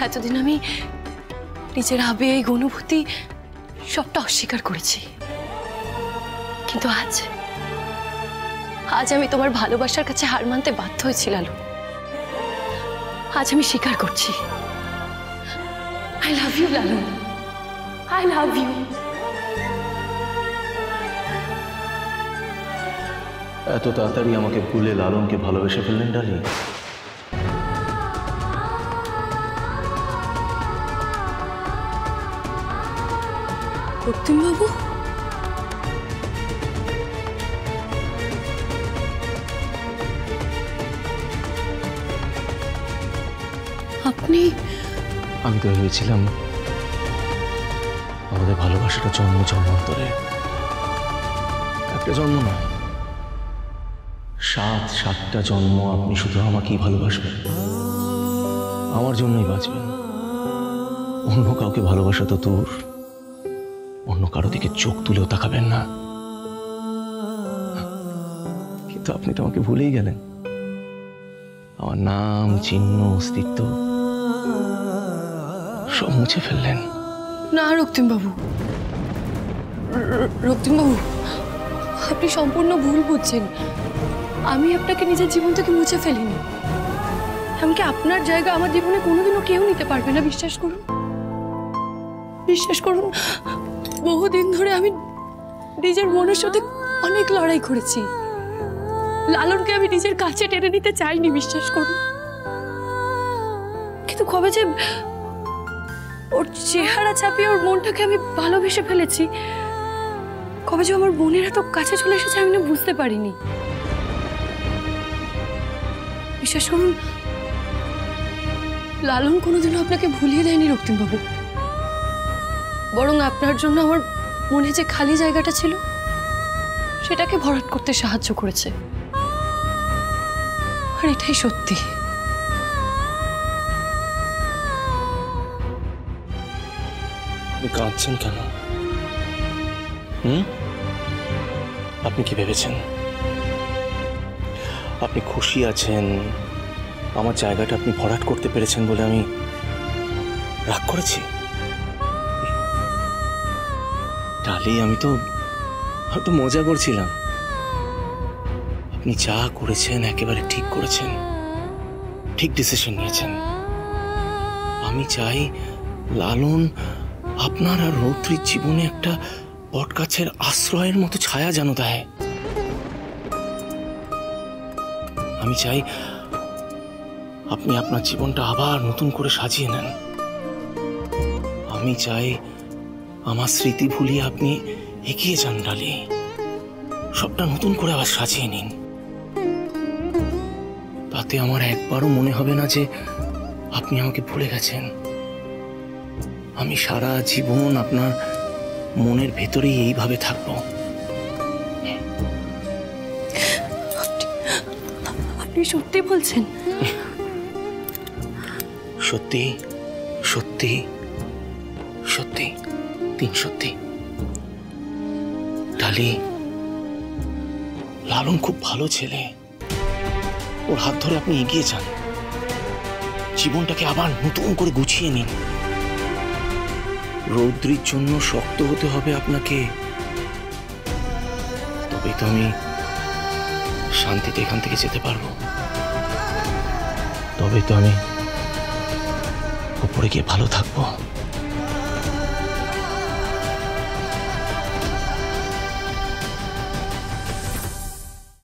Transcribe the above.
এতদিন আমি নিজের আবেগ অনুভূতি সবটা অস্বীকার করেছি, কিন্তু আজ আজ আমি তোমার ভালোবাসার কাছে হার মানতে বাধ্য হয়েছি লালু। আজ আমি স্বীকার করছি, I love you Lalu, I love you. এত তাড়াতাড়ি আমাকে ভুলে লালনকে ভালোবেসে ফেললেন ডালি? রক্তিমবাবু, আপনি? আমি তো ভেবেছিলাম আমাদের ভালোবাসাটা জন্ম জন্মান্তরে, একটা জন্ম নয়, 7-7টা জন্ম আপনি শুধু আমাকেই ভালোবাসবেন, আমার জন্যই বাঁচবেন। অন্য কাউকে ভালোবাসা তো দূর, অন্য কারো দিকে চোখ তুলেও তাকাবেন না। কিন্তু আপনি তো আমাকে ভুলেই গেলেন, আমার নাম, চিহ্ন, অস্তিত্ব সব মুছে ফেললেন। না রক্তিমবাবু, রক্তিমবাবু, আপনি সম্পূর্ণ ভুল বুঝছেন। আমি আপনাকে নিজের জীবন থেকে মুছে ফেলিনি। এমনকি আপনার জায়গা আমার জীবনে কোনোদিনও কেউ নিতে পারবে না, বিশ্বাস করুন, বিশ্বাস করুন। বহুদিন ধরে আমি নিজের মনের সাথে অনেক লড়াই করেছি। লালনকে আমি নিজের কাছে টেনে নিতে চাইনি, বিশ্বাস করুন। কিন্তু কবে যে ওর চেহারা ছাপিয়ে ওর মনটাকে আমি ভালোবেসে ফেলেছি, কবে যে আমার বোনের এত কাছে চলে এসেছে আমি না বুঝতে পারিনি। বিশ্বাস করুন, লালন কোনোদিনও আপনাকে ভুলিয়ে দেয়নি রক্তিমবাবু, বরং আপনার জন্য আমার মনে যে খালি জায়গাটা ছিল সেটাকে ভরাট করতে সাহায্য করেছে। আর এটাই সত্যি। আপনি কাঁদছেন কেন? আপনি কি ভেবেছেন আপনি খুশি আছেন, আমার জায়গাটা আপনি ভরাট করতে পেরেছেন বলে আমি রাগ করেছি? ডালি, আমি তো হয়তো মজা করছিলাম। আপনি যা করেছেন একেবারে ঠিক করেছেন, ঠিক ডিসিশন নিয়েছেন। আমি চাই লালন আপনার আর রৌদ্রির জীবনে একটা বটগাছের আশ্রয়ের মতো ছায়া যেন দেয়। আমি চাই আপনি আপনার জীবনটা আবার নতুন করে সাজিয়ে নেন। আমি চাই আমার স্মৃতি ভুলিয়ে আপনি এগিয়ে যান ডালি, সবটা নতুন করে আবার সাজিয়ে নিন। তাতে আমার একবারও মনে হবে না যে আপনি আমাকে ভুলে গেছেন। আমি সারা জীবন আপনার মনের ভেতরেই এইভাবে থাকবো। আপনি সত্যি বলছেন? সত্যি, সত্যি, সত্যি, 3 সত্যি। ডালি, লালন খুব ভালো ছেলে, ওর হাত ধরে আপনি এগিয়ে যান, জীবনটাকে আবার নতুন করে গুছিয়ে নিন। রৌদ্রির জন্য শক্ত হতে হবে আপনাকে, তবেই তো আমি শান্তিতে এখান থেকে যেতে পারবো, তবেই তো আমি উপরে গিয়ে ভালো থাকবো।